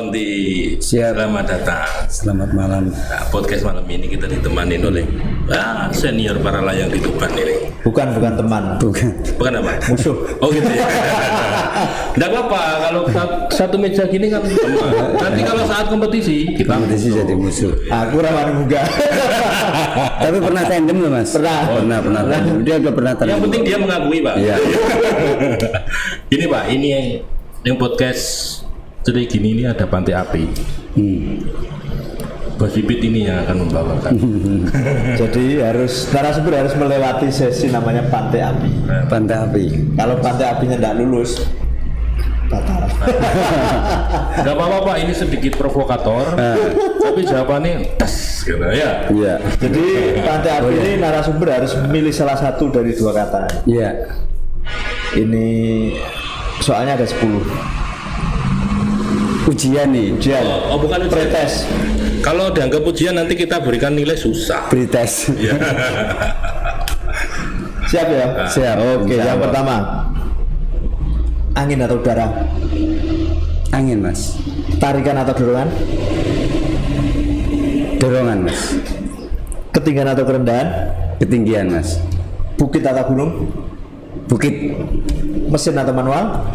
Ronti. Siap. Selamat datang. Selamat malam. Nah, podcast malam ini kita ditemani oleh senior para layang di Tuban ini. Bukan teman. Bukan apa? Musuh. Oh gitu ya. Enggak apa-apa kalau satu meja gini kan teman. Nanti kalau saat kompetisi kita jadi musuh. Aku rawan juga. Tapi pernah tandem loh mas? Pernah. Dia udah pernah tandem. Yang penting dia mengakui pak. Iya. Gini pak, ini yang podcast jadi gini ini ada Pantai Api. Bos Bibit ini yang akan membawakan. Jadi narasumber harus melewati sesi namanya Pantai Api. Pantai Api. Kalau Pantai Apinya tidak lulus, batal. Gak apa-apa pak, ini sedikit provokator. Tapi jawabannya tes gitu ya. Iya. Jadi Pantai Api ini narasumber harus memilih salah satu dari dua kata. Iya. Ini soalnya ada 10. Ujian nih. Ujian. Oh bukan ujian. Pretest. Kalau dianggap ujian nanti kita berikan nilai susah. Pretest. Ya. Siap ya? Siap. Oke, yang pertama. Angin atau udara? Angin mas. Tarikan atau dorongan? Dorongan mas. Ketinggian atau kerendahan? Ketinggian mas. Bukit atau gunung? Bukit. Mesin atau manual?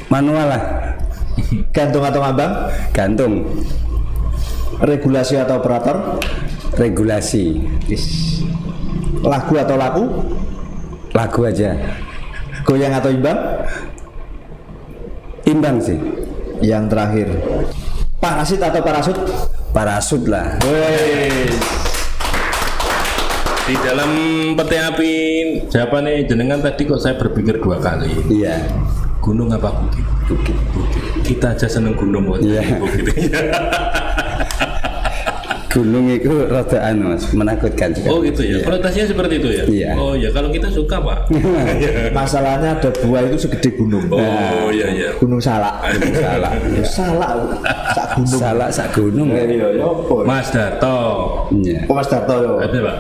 Manual lah. Gantung atau ngambang? Gantung. Regulasi atau operator? Regulasi. Lagu atau laku? Lagu aja. Goyang atau imbang? Imbang sih. Yang terakhir, parasit atau parasut? Parasut lah. Di dalam Pantai Api jawabannya jenengan tadi kok saya berpikir 2 kali. Iya. Gunung apa bukit? Bukit. Kita aja seneng gunung kok. Iya. Bukit. Gunung itu rodaan mas, menakutkan juga. Oh gitu ya. Iya. Konotasinya seperti itu ya. Iya. Oh ya kalau kita suka pak. Masalahnya ada buah itu segede gunung. Oh iya. Gunung Salak. Salah. Salak. Sak gunung. Salah sak gunung. Iya, apa? Mas Darto. Iya. Mas Darto yo. Ada pak.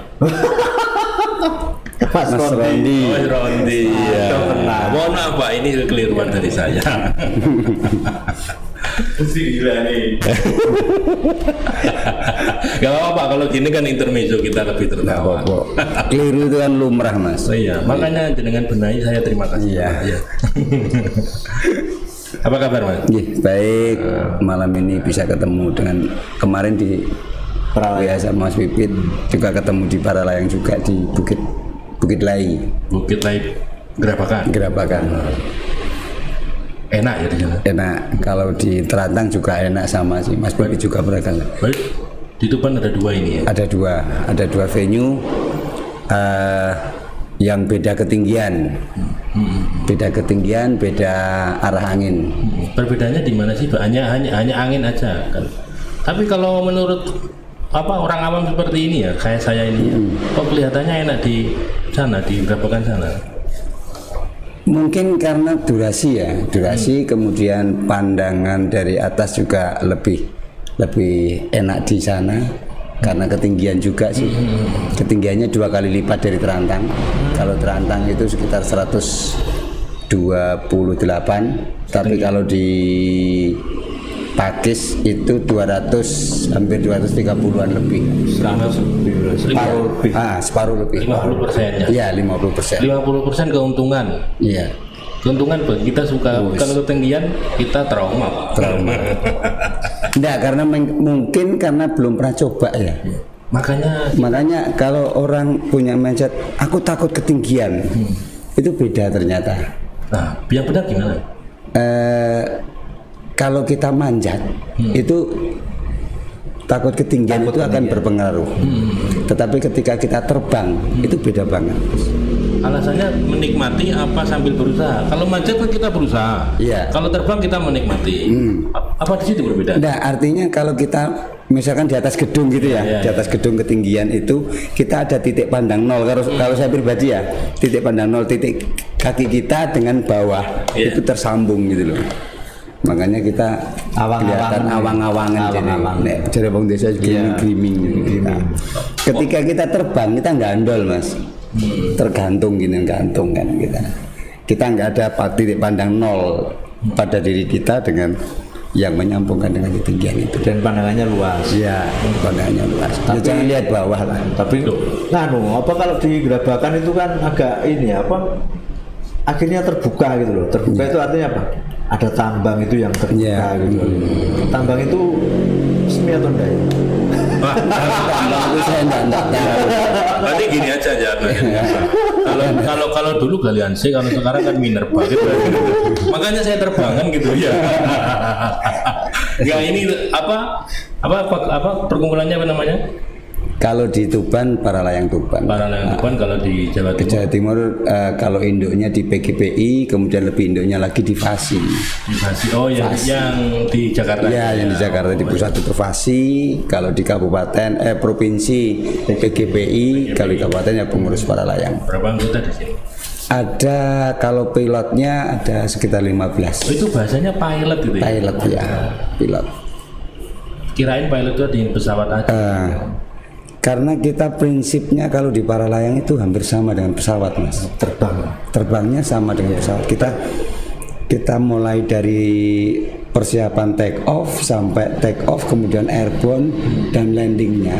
Mas Mas Rondi. Rondi. Oh Rondi. Ya. Mohon maaf pak, ini kekeliruan dari saya. Gila nih. Gak apa-apa Pak, kalau gini kan intermezzo kita lebih tertawa. Keliru itu kan lumrah mas. Oh iya, makanya dengan benahi saya terima kasih. Iya. Pak. Iya. Apa kabar mas? Baik, malam ini bisa ketemu dengan kemarin di biasa Mas Pipit juga ketemu di Paralayang juga di Bukit Lai. Bukit Lai Gerabakan. Enak ya di sana. Enak, kalau di Terantang juga enak sama sih. Mas Pipit juga beragam. Baik, di Tuban ada 2 ini ya. Ada dua venue yang beda ketinggian. Beda arah angin. Perbedaannya di mana sih? Pak? Hanya angin aja kan. Tapi kalau menurut orang awam seperti ini ya, kayak saya ini, kok kelihatannya enak di sana, di Gerabakan sana. Mungkin karena durasi kemudian pandangan dari atas juga lebih enak di sana karena ketinggian juga sih. Ketinggiannya 2 kali lipat dari Terantang. Kalau Terantang itu sekitar 128, tapi kalau di Pakis itu hampir 230-an lebih. Separuh lebih. 50% ya. Iya, 50%. 50% keuntungan. Iya. Keuntungan buat kita suka kalau ketinggian kita trauma. Enggak, karena mungkin karena belum pernah coba ya. Makanya kalau orang punya mindset aku takut ketinggian, itu beda ternyata. Nah, yang benar gimana? Kalau kita manjat itu takut ketinggian itu akan berpengaruh. Tetapi ketika kita terbang itu beda banget. Alasannya menikmati apa sambil berusaha. Kalau manjat kan kita berusaha. Iya. Kalau terbang kita menikmati. Apa di situ berbeda? Nah, artinya kalau kita misalkan di atas gedung gitu ya, di atas gedung ketinggian itu kita ada titik pandang nol. Kalau saya pribadi ya, titik pandang nol, titik kaki kita dengan bawah itu tersambung gitu loh. Makanya kita kelihatan awang-awangan jadi bang desa griming. Ketika kita terbang kita nggak andol mas, tergantung kan kita nggak ada titik pandang nol. pada diri kita dengan yang menyambungkan dengan ketinggian itu. Dan pandangannya luas. Ya, pandangannya luas. Tapi jangan lihat bawah lah. Tapi apa kalau di Gerabakan itu kan agak ini apa? Akhirnya terbuka gitu loh. Terbuka itu artinya apa? Ada tambang itu yang terbuka gitu. Tambang itu resmi atau enggak ya? Itu saya enggak tahu. Berarti gini aja ya. Kalau dulu galian C, kalau sekarang kan Minerba gitu. Makanya saya terbangan gitu ya. Enggak, ini apa perkumpulannya apa namanya? Kalau di Tuban Paralayang Tuban. Paralayang Tuban, kalau di Jawa Timur. Jawa Timur kalau induknya di PGPI, kemudian lebih induknya lagi di FASI. Di FASI. Oh ya, yang di Jakarta. Ya, yang di Jakarta di pusat itu FASI. Kalau di kabupaten provinsi PGPI, kalau di kabupaten ya pengurus Paralayang. Berapa anggota di sini? Ada, kalau pilotnya ada sekitar 15. Oh, itu bahasanya pilot gitu ya? Pilot ya, pilot. Kirain pilot itu di pesawat aja. Karena kita prinsipnya kalau di Paralayang itu hampir sama dengan pesawat, Mas. Terbangnya sama dengan pesawat. Kita mulai dari persiapan take off sampai take off, kemudian airborne dan landingnya.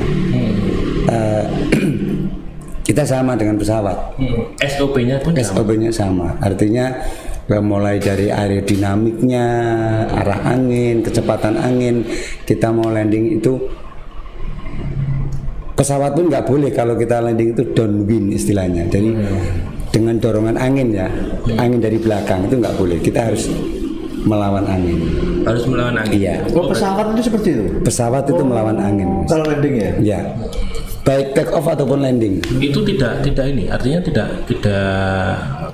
Kita sama dengan pesawat. SOP-nya pun sama. SOP-nya sama. Artinya mulai dari aerodinamiknya, arah angin, kecepatan angin, kita mau landing itu pesawat pun nggak boleh kalau kita landing itu downwind istilahnya. Jadi dengan dorongan angin ya, angin dari belakang itu nggak boleh. Kita harus melawan angin. Harus melawan angin. Iya. Oh, pesawat itu seperti itu. Pesawat itu melawan angin. Kalau landing ya? Ya. Baik take off ataupun landing. Itu tidak ini, artinya tidak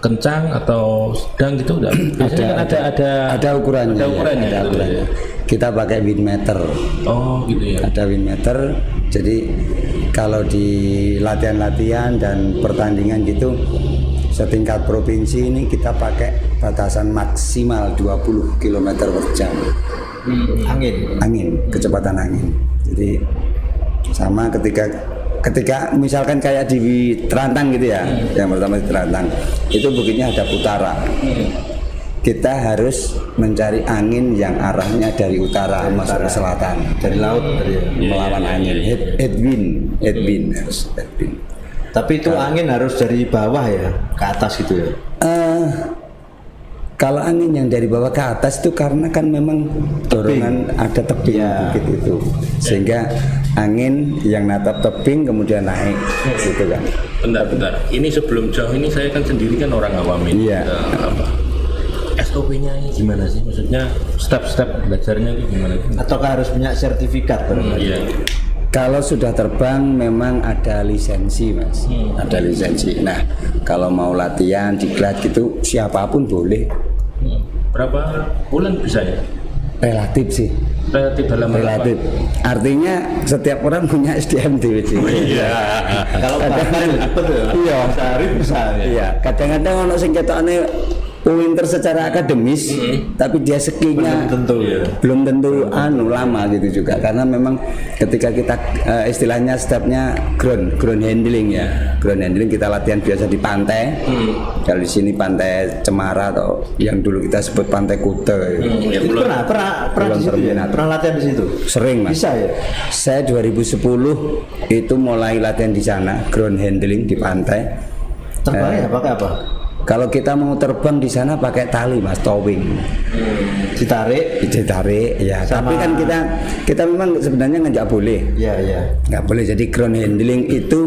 kencang atau sedang gitu enggak? Ada ukurannya. Ada ukurannya. Ya, ada ukurannya. Kita pakai wind meter. Oh, gitu ya. Ada wind meter. Jadi kalau di latihan-latihan dan pertandingan gitu setingkat provinsi ini kita pakai batasan maksimal 20 km per jam. Angin, kecepatan angin. Jadi sama ketika misalkan kayak di Terantang gitu ya, yang pertama di Terantang itu bukitnya ada putara. Kita harus mencari angin yang arahnya dari utara masuk ke selatan, dari laut melawan angin, headwind. Tapi itu angin harus dari bawah ya, ke atas gitu ya. Kalau angin yang dari bawah ke atas itu karena kan memang dorongan ada tebing bukit itu, sehingga angin yang natap tebing kemudian naik gitu kan. Bentar. Ini sebelum jauh ini saya kan sendiri kan orang awam ini. Iya. SOP-nya ini gimana sih? Maksudnya step-step belajarnya itu gimana sih? Ataukah harus punya sertifikat? Iya. Kalau sudah terbang memang ada lisensi, Mas. Ada lisensi. Nah, kalau mau latihan diklat gitu siapapun boleh. Berapa bulan bisa ya? Relatif sih. Relatif dalam Relatif. Artinya setiap orang punya SDM DWC. Iya. Kalau bahkan betul. Iya. Sehari bisa. Iya. Kadang-kadang ono sing ketokane pinter secara akademis, tapi dia skillnya belum tentu lama gitu juga, karena memang ketika kita istilahnya stepnya ground handling ya, ground handling kita latihan biasa di pantai. Kalau di sini pantai Cemara atau yang dulu kita sebut pantai Kute. Pernah di situ ya? Pernah latihan di situ? Sering, Mas. Bisa ya? Saya 2010 itu mulai latihan di sana, ground handling di pantai. Terbangnya pakai apa? Kalau kita mau terbang di sana pakai tali, Mas, towing. Ditarik, ya. Tapi kan kita memang sebenarnya nggak boleh. Iya. Nggak boleh. Jadi ground handling itu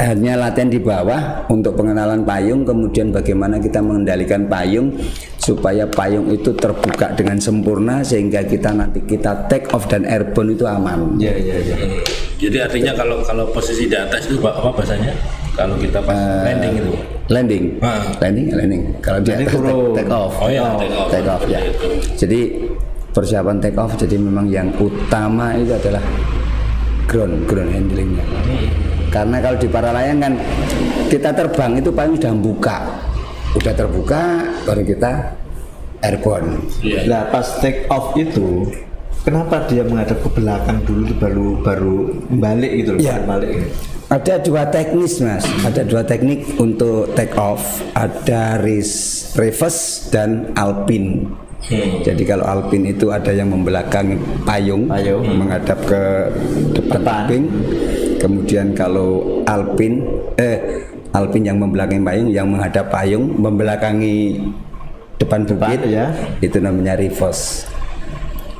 hanya latihan di bawah untuk pengenalan payung, kemudian bagaimana kita mengendalikan payung supaya payung itu terbuka dengan sempurna sehingga kita take off dan airborne itu aman. Iya. Jadi artinya kalau posisi di atas itu apa bahasanya? Kalau kita pas landing itu. Landing. Kalau dia take off. Oh ya, take off ya. Jadi persiapan take off, jadi memang yang utama itu adalah ground handlingnya. Karena kalau di Paralayang kan kita terbang itu paling udah terbuka baru kita airborne. Nah, pas take off itu kenapa dia menghadap ke belakang dulu baru balik gitu loh, balik. Ada dua teknis mas, ada dua teknik untuk take off, ada reverse dan alpin. Jadi kalau alpin itu ada yang membelakangi payung. Menghadap ke depan tebing. Kemudian kalau alpin yang membelakangi payung, yang menghadap payung, membelakangi depan bukit, ya. Itu namanya reverse.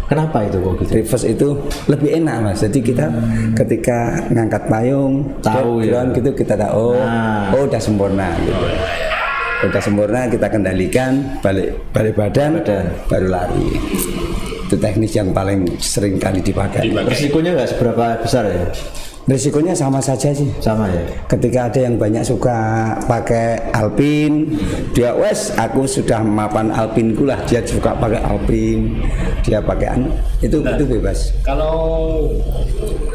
Kenapa itu kok gitu? Reverse itu lebih enak mas. Jadi kita ketika ngangkat payung, tahu ya. Gitu kita tahu, udah sempurna. Gitu. Udah sempurna, kita kendalikan, balik badan, baru lari. Itu teknis yang paling sering kali dipakai. Risikonya nggak seberapa besar ya? Risikonya sama saja sih. Sama ya. Ketika ada yang banyak suka pakai alpin, dia aku sudah mapan alpinku lah, dia suka pakai alpin, dia pakai itu bebas. Kalau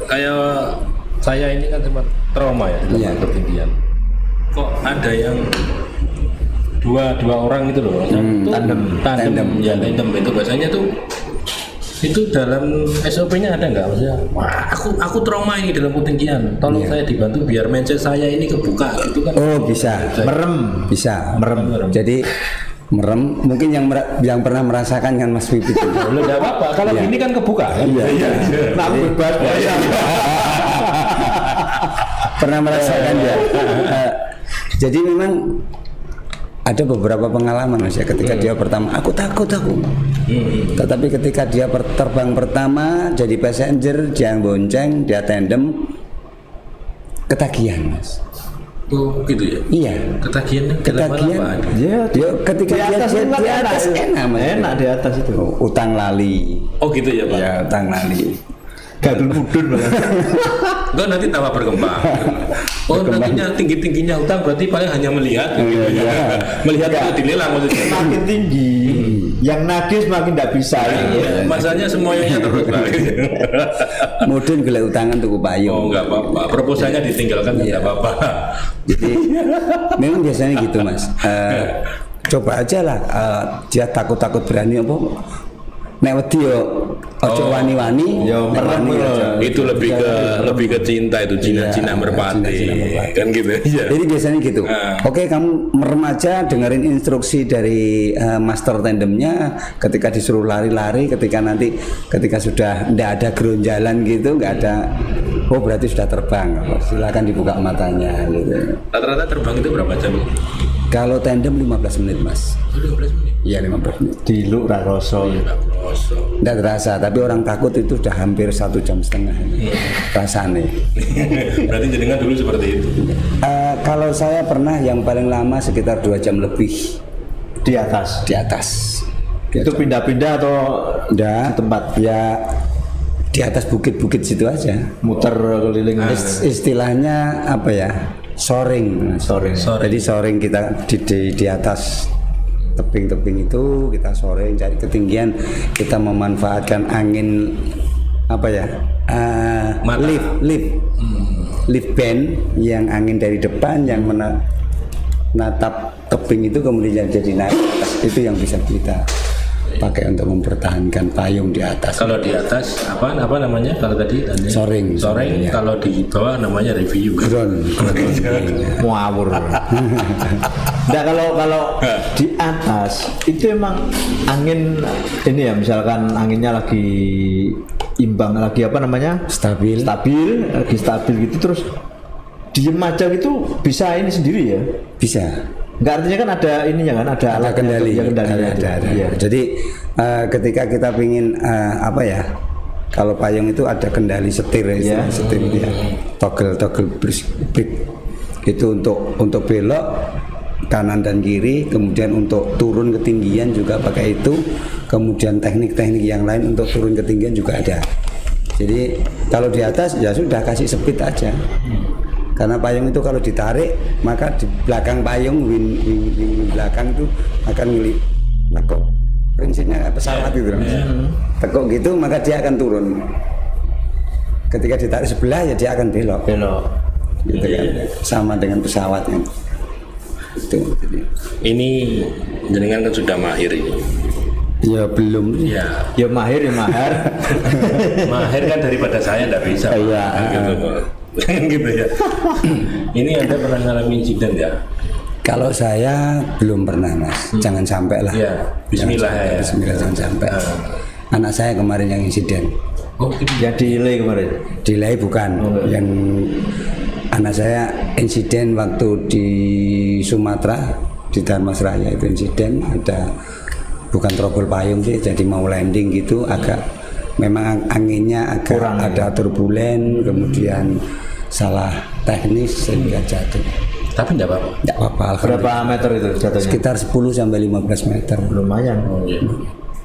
kayak saya ini kan sempat trauma ya di ketinggian. Kok ada yang dua orang itu loh, tandem itu biasanya tuh. Itu dalam SOP-nya ada nggak? Maksudnya, wah aku trauma ini dalam ketinggian. Tolong saya dibantu biar mindset saya ini kebuka gitu kan? Oh bisa. Bisa merem. Jadi merem. Mungkin yang pernah merasakan kan Mas Pipit. Belum ada apa-apa. Kalau ini kan kebuka. Kan? Iya. Nah, bebas. Pernah merasakan ya. Jadi memang ada beberapa pengalaman mas ya, ketika dia pertama aku takut tetapi ketika dia terbang pertama jadi passenger, dia bonceng, dia tandem, ketagihan mas. Oh gitu ya? Iya. Ketagihan. Ya, ketika di atas enak mas. Enak di atas itu. Utang lali. Oh gitu ya pak? Ya utang lali. Gadul mudun. Enggak, nanti tambah berkembang. Oh nantinya tingginya utang berarti paling hanya melihat. Melihat itu dilelang maksudnya. Makin tinggi, yang nagih makin tidak bisa. Masanya semuanya terus balik. Mudun gila utangan tuh payung. Oh enggak apa-apa. Proposalnya ditinggalkan enggak apa-apa. Jadi memang biasanya gitu mas. Coba aja lah. Dia takut berani apa? Nek wedi yo ojo wani-wani, itu lebih ke cinta itu, Cina merpati. Kan gitu ya. Jadi biasanya gitu. Oke, kamu merem aja, dengerin instruksi dari master tandemnya. Ketika disuruh lari-lari, ketika sudah tidak ada geronjalan gitu, nggak ada, oh berarti sudah terbang. Silakan dibuka matanya gitu. Rata-rata terbang itu berapa jam? Kalau tandem 15 menit mas. 15 menit? Iya 15 menit. Di lu raroso. Tidak terasa, tapi orang takut itu sudah hampir 1,5 jam rasanya. Berarti jenengan dulu seperti itu? Kalau saya pernah yang paling lama sekitar 2 jam lebih. Di atas? Di atas. Itu pindah-pindah atau di tempat? Ya di atas bukit-bukit situ aja. Muter keliling. Istilahnya apa ya? Soring. Jadi soring kita di atas tebing-tebing itu kita soring, cari ketinggian, kita memanfaatkan angin apa ya? Lift band yang angin dari depan yang menatap tebing itu kemudian jadi naik atas, itu yang bisa kita pakai untuk mempertahankan payung di atas. Kalau di atas apa namanya? Kalau tadi soring. Ya. Kalau di bawah namanya review. Muawur. Nah kalau di atas itu emang angin ini ya, misalkan anginnya lagi imbang, lagi apa namanya? Stabil gitu, terus diem aja gitu bisa ini sendiri ya? Bisa. Enggak, artinya kan ada ininya kan, ada alat kendali. Ada. Ya. Jadi ketika kita pingin apa ya, kalau payung itu ada kendali setir ya, setir ya, toggle brake itu untuk belok kanan dan kiri, kemudian untuk turun ketinggian juga pakai itu, kemudian teknik-teknik yang lain untuk turun ketinggian juga ada. Jadi kalau di atas ya sudah kasih speed aja. Karena payung itu kalau ditarik, maka di belakang payung wing belakang itu akan tekuk. Prinsipnya pesawat itu, tekuk gitu maka dia akan turun. Ketika ditarik sebelah ya dia akan belok. Gitu kan. Sama dengan pesawat kan. Itu. Ini jenengan kan sudah mahir ini. Ya belum. Ya mahir. Mahir kan daripada saya enggak bisa. Iya. Gitu. gitu ya. Ini Anda pernah mengalami insiden ya? Kalau saya belum pernah mas, jangan sampai lah. Ya, Bismillah ya. Bismillah jangan sampai. Anak saya kemarin yang insiden. Oh, yang delay kemarin? Delay bukan, yang anak saya insiden waktu di Sumatera di Dharmasraya itu insiden ada bukan trouble payung sih, jadi mau landing gitu agak memang anginnya agak kurang, ada turbulen, kemudian salah teknis sehingga jatuh. Tapi enggak apa-apa. Enggak apa-apa. Berapa meter itu jatuhnya? Sekitar 10 sampai 15 meter. Lumayan. Oh, iya.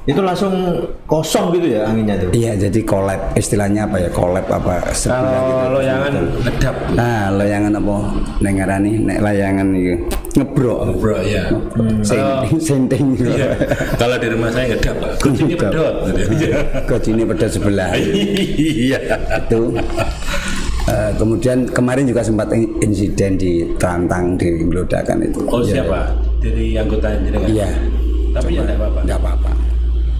Itu langsung kosong gitu ya anginnya tuh? Iya, jadi kolab, istilahnya apa ya, kolab apa kalau loyangan ngedap. Nah, loyangan apa nengarani, nek layangan itu ngebrok ya. Senting gitu. Iya. Kalau di rumah saya ngedap, kucingnya pedot. Kucingnya pedot sebelah. Iya. Itu kemudian kemarin juga sempat insiden di Trantang di Glodakan itu. Oh siapa? Dari anggota jenengan? Iya. Tapi ya enggak apa-apa. Enggak apa-apa.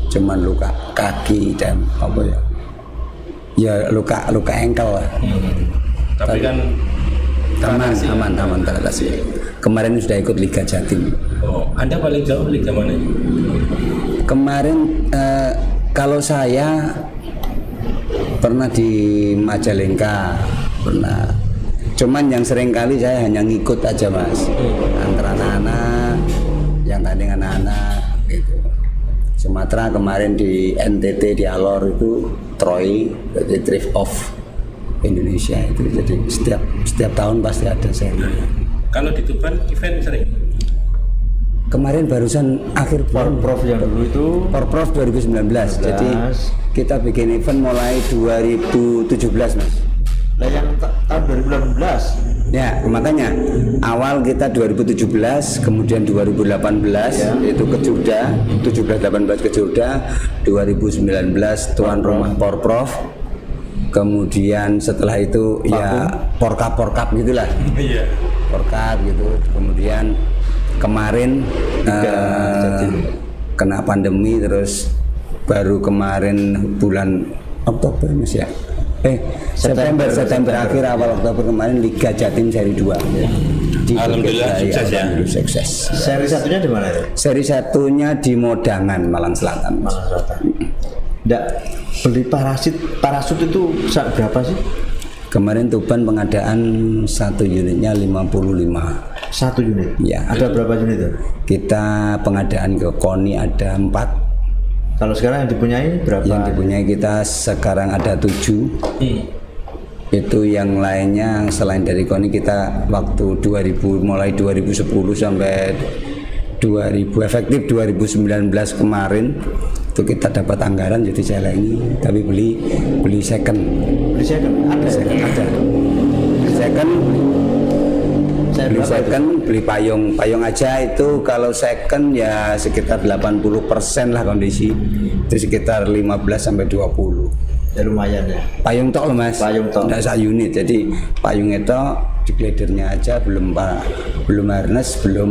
Cuman luka kaki dan apa ya? Ya luka engkel lah. Tapi kan aman teratasi. Kemarin sudah ikut Liga Jatim. Oh, Anda paling jauh liga mana? Kemarin kalau saya pernah di Majalengka, pernah. Cuman yang sering kali saya hanya ngikut aja mas, antara anak-anak, yang tanding anak-anak gitu. Sumatera kemarin di NTT di Alor itu Troy, jadi Drift Off Indonesia itu, jadi setiap tahun pasti ada seri. Kalau di Tuban event sering? Kemarin barusan akhir bulan Porprov yang dulu itu Porprov 2019. Jadi kita bikin event mulai 2017 mas. Nah yang tahun 2018 ya, makanya awal kita 2017, kemudian 2018 ya. Itu ke Jogja, 17-18 ke Jogja, 2019 tuan rumah Porprov, kemudian setelah itu ya porkap gitulah. Iya. Porkap gitu, kemudian kemarin kena pandemi, terus baru kemarin bulan Oktober mas ya. September akhir awal Oktober kemarin Liga Jatim seri 2. Alhamdulillah sukses ya. Sukses. Seri satunya di mana itu? Seri satunya di Modangan, Malang Selatan. Nggak beli parasut itu berapa sih? Kemarin Tuban pengadaan satu unitnya 55. Satu unit? Ya. Ada berapa unit itu? Kita pengadaan ke KONI ada 4. Kalau sekarang yang dipunyai berapa? Yang dipunyai kita sekarang ada 7. Itu yang lainnya selain dari KONI kita waktu mulai 2010 sampai 2000 efektif 2019 kemarin itu kita dapat anggaran jadi saya ini tapi beli second. Beli second? Ada second? Ada. Beli second, beli payung aja itu kalau second ya sekitar 80% lah kondisi, itu sekitar 15 sampai 20. Ya lumayan ya. Payung tok loh mas. Payung tok. Nggak sak unit, jadi payung itu di glidernya aja belum harness, belum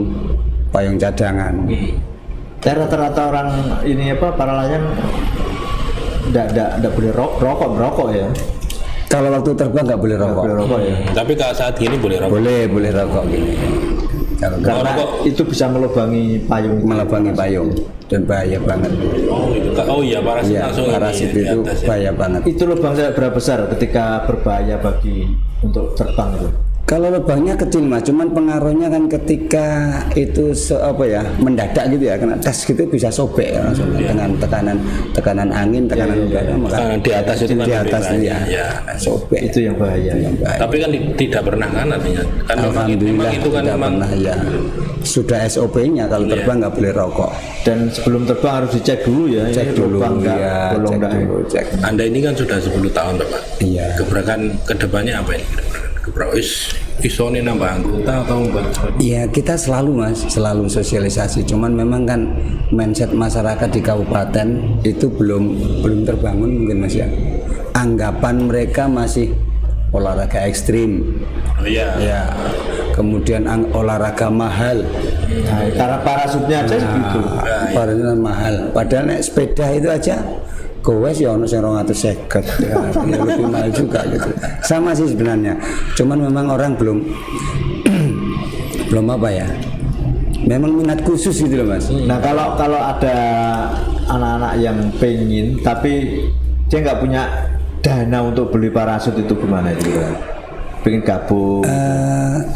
payung cadangan. Rata-rata orang ini para layang nggak boleh rokok ya. Kalau waktu terbang nggak boleh rokok. Ya. Tapi kalau saat ini boleh rokok. Boleh rokok gini. Karena itu bisa melubangi payung dan bahaya banget. Oh iya parasit ya, langsung parasit itu bahaya banget. Itu lubang berapa besar ketika berbahaya bagi untuk terbang itu? Kalau lubangnya kecil mas, cuman pengaruhnya kan ketika itu mendadak gitu ya, kena tes gitu bisa sobek langsung dengan tekanan angin, tekanan udara, maka di atas itu ya, sobek. Itu yang bahaya. Tapi kan tidak pernah kan artinya. Kan alhamdulillah itu kan tidak pernah ya. Sudah SOP-nya kalau terbang nggak boleh rokok. Dan sebelum terbang harus dicek dulu ya. Cek dulu ya. Cek. Anda ini kan sudah 10 tahun Bapak. Iya. Gebrakan kedepannya apa ini? Isone nambah anggota atau enggak? Iya, kita selalu sosialisasi. Cuman memang kan mindset masyarakat di kabupaten itu belum terbangun mungkin mas ya. Anggapan mereka masih olahraga ekstrim. Oh iya. Ya. Kemudian olahraga mahal. Nah, karena parasutnya aja segitu. Parasutnya mahal. Padahal naik sepeda itu aja Gowes ya ono sing 250 ya, ya lebih mahal juga gitu. Sama sih sebenarnya. Cuman memang orang belum apa ya? Memang minat khusus gitu loh Mas. Nah kalau ada anak-anak yang pengen tapi dia nggak punya dana untuk beli parasut itu gimana itu? Pengen gabung?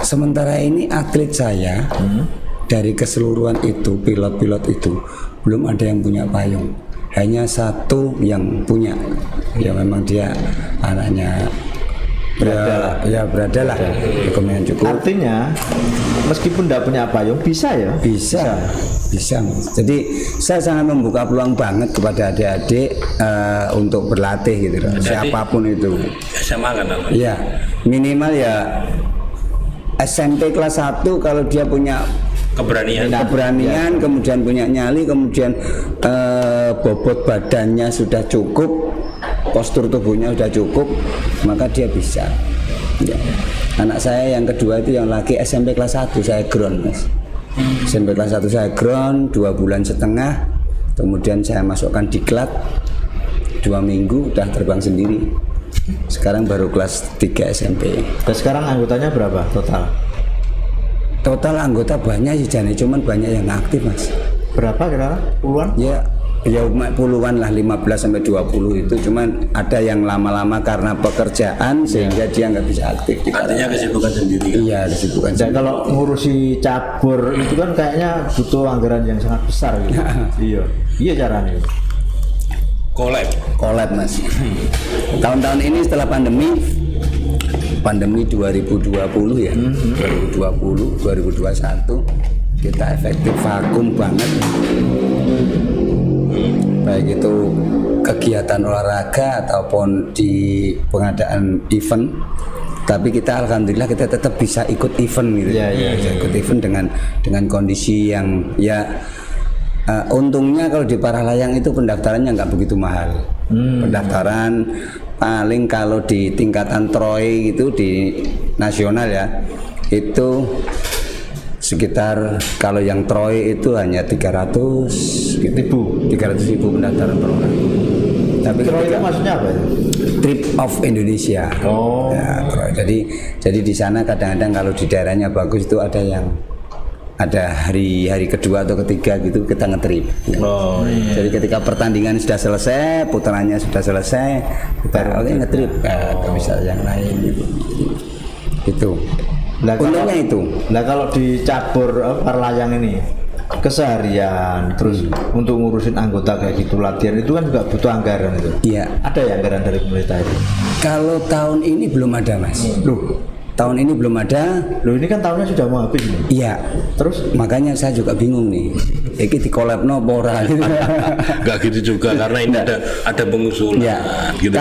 Sementara ini atlet saya dari keseluruhan itu pilot-pilot itu belum ada yang punya payung. Hanya satu yang punya. Ya memang dia anaknya berada lah, dokumen cukup. Artinya meskipun tidak punya payung bisa ya? Bisa. Mas. Jadi saya sangat membuka peluang banget kepada adik-adik untuk berlatih gitu loh. Siapapun itu. SMA kan? Iya, minimal ya SMP kelas 1 kalau dia punya keberanian, kemudian punya nyali, kemudian bobot badannya sudah cukup, postur tubuhnya sudah cukup, maka dia bisa. Ya. Anak saya yang kedua itu yang laki SMP kelas 1 saya ground Mas. SMP kelas 1 saya ground 2,5 bulan, kemudian saya masukkan diklat 2 minggu udah terbang sendiri. Sekarang baru kelas 3 SMP. Dan sekarang anggotanya berapa total? Total anggota banyak sih Jani, cuman banyak yang aktif Mas. Berapa kira-kira? Puluhan? Ya puluhan lah, 15 sampai 20 itu, cuman ada yang lama-lama karena pekerjaan sehingga dia nggak bisa aktif. Artinya kesibukan sendiri kan? Iya, kesibukan Dan sendiri. kalau ngurusi cabur itu kan kayaknya butuh anggaran yang sangat besar gitu. Iya caranya. Collab Mas. Tahun-tahun ini setelah pandemi 2020 ya, 2020, 2021 kita efektif vakum banget. Baik itu kegiatan olahraga ataupun di pengadaan event, tapi kita alhamdulillah kita tetap bisa ikut event gitu. Bisa ikut event dengan kondisi yang ya untungnya kalau di Paralayang itu pendaftarannya nggak begitu mahal. Pendaftaran paling kalau di tingkatan troy gitu di nasional ya itu sekitar, kalau yang troy itu hanya 300.000 pendaftaran per orang. Tapi troy itu maksudnya apa ya? Trip of Indonesia. Ya, troy. Jadi di sana kadang-kadang kalau di daerahnya bagus itu ada hari kedua atau ketiga gitu kita ngetrip. Jadi ketika pertandingan sudah selesai, putarannya sudah selesai, kita ngetrip ke wisata yang lain gitu. Itu. Untungnya itu. Nah kalau di cabur Paralayang ini keseharian terus untuk ngurusin anggota kayak gitu latihan itu kan juga butuh anggaran itu. Iya. Ada ya anggaran dari pemerintah itu? Kalau tahun ini belum ada Mas. Tahun ini belum ada. Loh ini kan tahunnya sudah mau habis nih. Iya. Terus makanya saya juga bingung nih. Iki di collab-no apa ora gitu. Enggak gitu juga karena ini ada pengusulan. Ya. Gitu.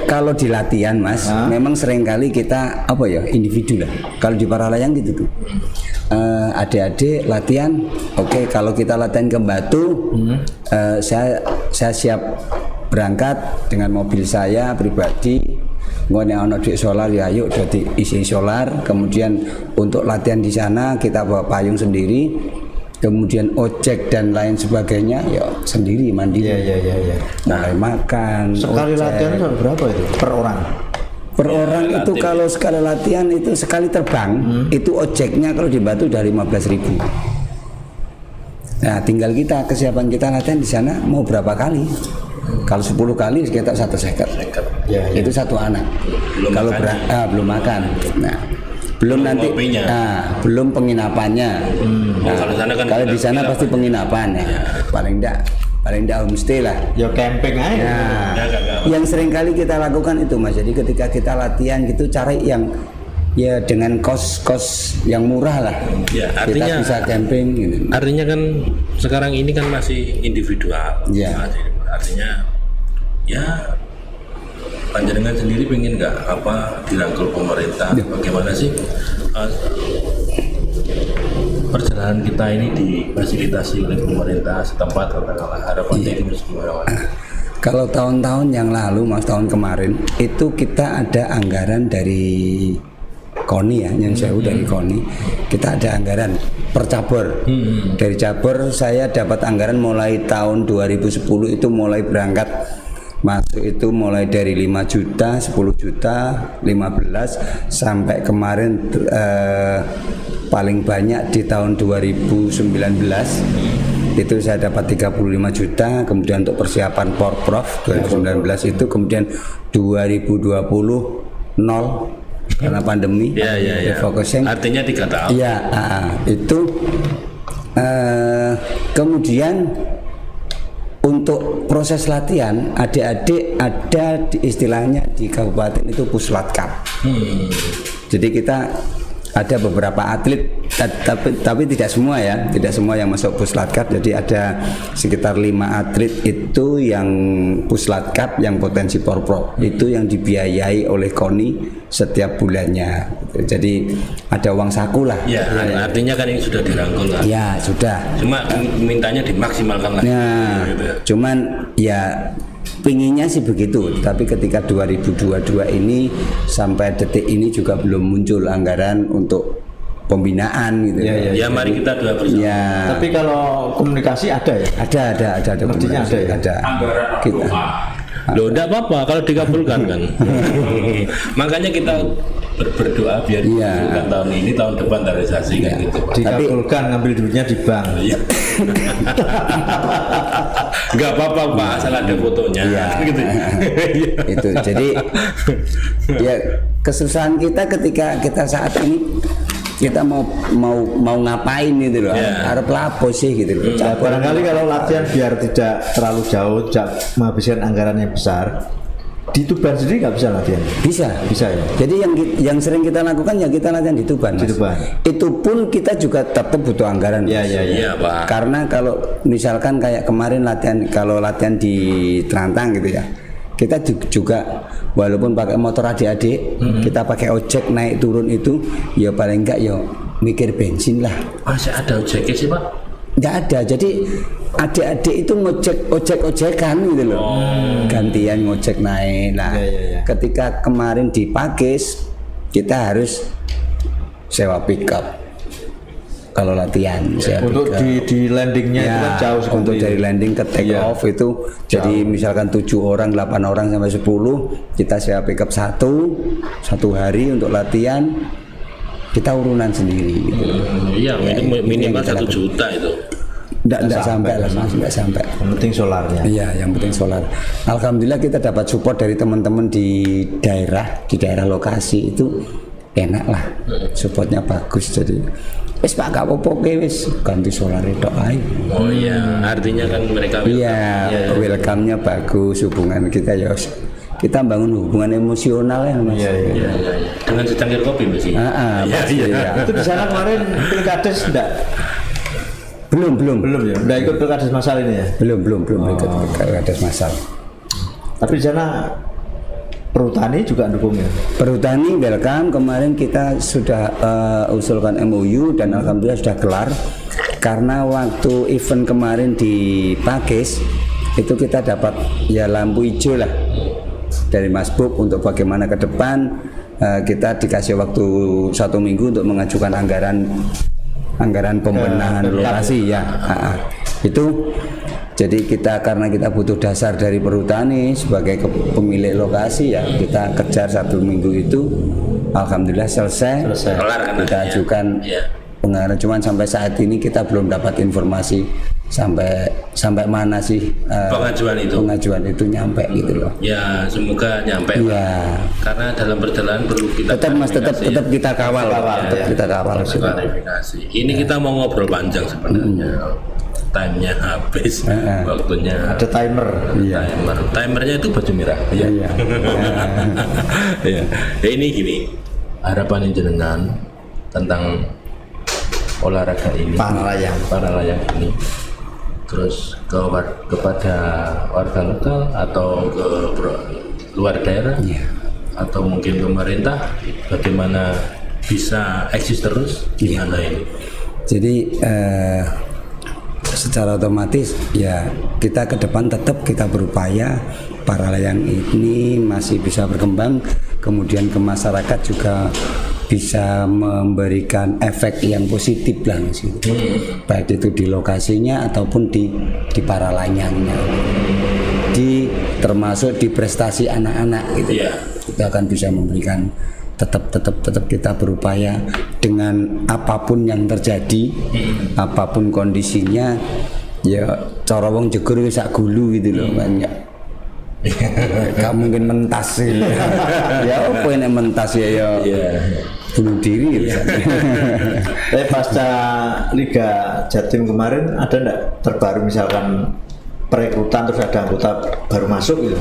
Kalau di latihan Mas, memang seringkali kita apa ya, individu lah. Kalau di Paralayang gitu tuh. Adik-adik latihan, oke, kalau kita latihan ke Batu, saya siap berangkat dengan mobil saya pribadi. Ngene ana duit solar ya yuk dadi isi solar, kemudian untuk latihan di sana kita bawa payung sendiri, kemudian ojek dan lain sebagainya ya sendiri mandiri. Iya. Mulai makan. Sekali latihan itu berapa itu per orang? Per orang itu kalau sekali latihan itu sekali terbang itu ojeknya kalau di Batu udah 15.000. Nah, tinggal kita kesiapan kita latihan di sana mau berapa kali. Kalau 10 kali sekitar 150. Ya. Itu satu anak. Kalau belum makan. Nah, belum nanti belum penginapannya. Kalau di sana pasti penginapan ya. Paling enggak homestay lah. Ya camping aja. Nah, yang sering kali kita lakukan itu Mas. Jadi ketika kita latihan gitu cari yang ya dengan kos yang murah lah. Ya, artinya kita bisa camping gitu. Artinya kan sekarang ini kan masih individual. Ya. Artinya ya panjenengan sendiri pengen nggak dirangkul pemerintah? Bagaimana sih perjalanan kita ini difasilitasi oleh pemerintah setempat, katakanlah harapannya ini gimana? Kalau tahun-tahun yang lalu Mas, tahun kemarin itu kita ada anggaran dari KONI ya, yang sewu dari KONI. Kita ada anggaran per cabur. Dari cabur saya dapat anggaran mulai tahun 2010 itu mulai berangkat masuk itu mulai dari 5 juta, 10 juta, 15 sampai kemarin paling banyak di tahun 2019 itu saya dapat 35 juta. Kemudian untuk persiapan Porprov 2019 itu, kemudian 2020 nol karena pandemi. Refocusing. Artinya 3 tahun. Iya, itu kemudian untuk proses latihan adik-adik ada istilahnya di kabupaten itu Puslatkap. Jadi kita ada beberapa atlet, tapi tidak semua ya, tidak semua yang masuk Puslatkap. Jadi ada sekitar 5 atlet itu yang Puslatkap yang potensi Porprov, itu yang dibiayai oleh KONI setiap bulannya. Jadi ada uang saku lah. Ya, artinya kan ini sudah dirangkul lah. Ya sudah. Cuma mintanya dimaksimalkan lagi. Nah, cuman ya pinginnya sih begitu, tapi ketika 2022 ini sampai detik ini juga belum muncul anggaran untuk pembinaan gitu. Ya, mari kita doa bersama. Ya. Tapi kalau komunikasi ada ya? Ada Mestinya ada ya? Ada. Kita. Loh, enggak apa-apa kalau dikabulkan kan. Makanya kita berdoa biar dikabulkan tahun ini, tahun depan realisasi kan gitu. Dikabulkan, ngambil duitnya di bank. Enggak apa-apa Pak, asal ada fotonya. Gitu. Itu. Jadi ya kesusahan kita ketika kita saat ini kita mau ngapain gitu loh, harap lapo sih gitu loh. Barangkali kalau latihan biar tidak terlalu jauh, tidak menghabiskan anggaran yang besar, di Tuban sendiri nggak bisa latihan? Bisa ya. Jadi yang sering kita lakukan ya kita latihan di Tuban. Di Tuban. Itu pun kita juga tetap butuh anggaran. Iya Pak. Karena kalau misalkan kayak kemarin kalau latihan di Terantang gitu ya, kita juga walaupun pakai motor adik-adik, kita pakai ojek naik turun itu, ya paling enggak ya mikir bensin lah. Masih ada ojeknya sih Pak? Enggak ada. Jadi adik-adik itu ojek-ojekan gitu loh. Gantian ngojek naik. Nah, ketika kemarin di Pakis kita harus sewa pickup. Kalau latihan untuk di landingnya itu kan jauh sekali. Untuk dari landing ke take off itu jauh. Jadi misalkan 7 orang, 8 orang sampai 10 kita sewa pickup satu hari untuk latihan, kita urunan sendiri gitu. Iya, minimal 1 juta itu. Enggak sampai lah, enggak sampai. Yang penting solarnya. Iya, yang penting solar. Alhamdulillah kita dapat support dari teman-teman di daerah lokasi itu enak lah, supportnya bagus. Jadi wis Pak gak apa-apa wis ganti solar tok ae. Oh iya, artinya kan mereka welcome-nya bagus, hubungan kita ya kita bangun hubungan emosional ya Mas. Iya. Dengan secangkir kopi Mas. Iya. Itu di sana kemarin Pilkades enggak? Belum ya. Udah ikut Pilkades masal ini ya? Belum ikut Pilkades masal. Tapi di sana Perhutani juga dukungnya. Perhutani welcome. Kemarin kita sudah usulkan MOU dan alhamdulillah sudah kelar. Karena waktu event kemarin di Pakis itu kita dapat ya lampu hijau lah dari Mas Bub untuk bagaimana ke depan. Kita dikasih waktu 1 minggu untuk mengajukan anggaran pembenahan lokasi ya. Itu. Jadi karena kita butuh dasar dari Perhutani sebagai pemilik lokasi ya, kita kejar 1 minggu itu, alhamdulillah selesai. Kita ajukan pengarahan. Cuman sampai saat ini kita belum dapat informasi sampai mana sih pengajuan itu nyampe gitu loh. Ya semoga nyampe. Ya. Karena dalam perjalanan perlu kita tetap kita kawal. Kita kawal. Klarifikasi. Ini kita mau ngobrol panjang sebenarnya. Time-nya habis, waktunya ada timer. Timernya itu baju merah. Iya. Ya, ini gini, harapan jenengan tentang olahraga ini, para layang ini, terus kepada warga lokal atau ke luar daerah, atau mungkin pemerintah, bagaimana bisa eksis terus gimana ini? Jadi secara otomatis ya kita ke depan tetap kita berupaya para layang ini masih bisa berkembang, kemudian ke masyarakat juga bisa memberikan efek yang positif lah Mas gitu. Baik itu di lokasinya ataupun di para lanyangnya, termasuk di prestasi anak-anak gitu. Kita akan bisa memberikan tetap kita berupaya dengan apapun yang terjadi, apapun kondisinya, ya cara wong jegur wis sak gulu gitu loh banyak. Gak mungkin mentas sih. Ya apa yang mentas ya bunuh diri ya. Tapi pasca Liga Jatim kemarin ada enggak terbaru misalkan perekrutan terus ada anggota baru masuk gitu?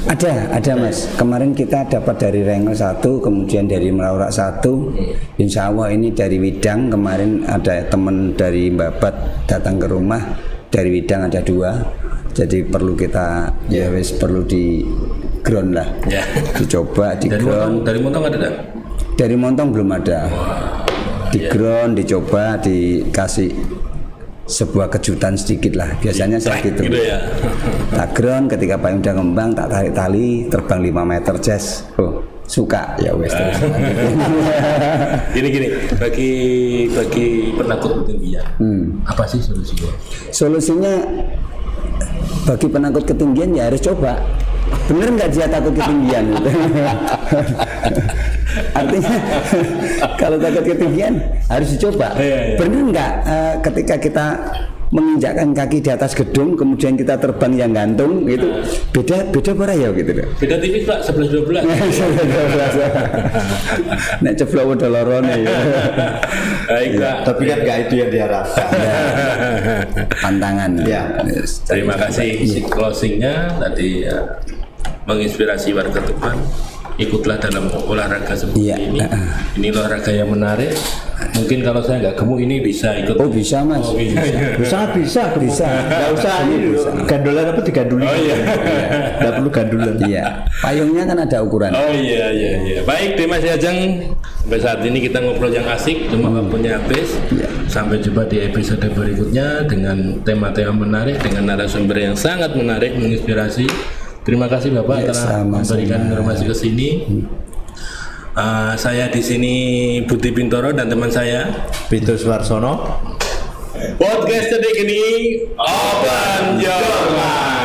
Ada Mas. Kemarin kita dapat dari Rengel 1, kemudian dari Melaurak 1. Insya Allah ini dari Widang, kemarin ada teman dari Babat datang ke rumah, dari Widang ada 2. Jadi perlu kita perlu di ground lah. Dicoba di ground. Dari Montong ada enggak? Dari Montong belum ada. Di ground dicoba, dikasih sebuah kejutan sedikit lah. Biasanya saya gitu. Tak ground, ketika payung udah ngembang, tak tarik tali, terbang 5 meter jazz. Oh, suka ya wes terus. Gini, bagi penakut ketinggian, apa sih solusinya? Solusinya bagi penakut ketinggian ya harus coba. Bener nggak dia takut ketinggian? Artinya kalau takut ketinggian harus dicoba. Bener nggak ketika kita menginjakkan kaki di atas gedung kemudian kita terbang yang gantung gitu, beda apa ya gitu loh. Beda tipis Pak, 11-12. Nek ceblok udah lorone ya. Tapi kan nggak itu yang diharapkan. Tantangan. Terima kasih. Closingnya tadi menginspirasi warga Tuban. Ikutlah dalam olahraga seperti ini. Ini olahraga yang menarik. Mungkin kalau saya nggak gemuk ini bisa ikut. Oh bisa Mas. Bisa. Nggak usah ini gandolan apa diganduli. Nggak perlu gandulan. Payungnya kan ada ukuran. Baik, terima kasih Ajeng. Sampai saat ini kita ngobrol yang asik, cuma waktunya habis. Sampai jumpa di episode berikutnya dengan tema-tema menarik, dengan narasumber yang sangat menarik, menginspirasi. Terima kasih Bapak telah memberikan informasi ke sini. Saya di sini Budi Bintoro dan teman saya Petrus Warsono. Podcast detik ini Open Your Mind.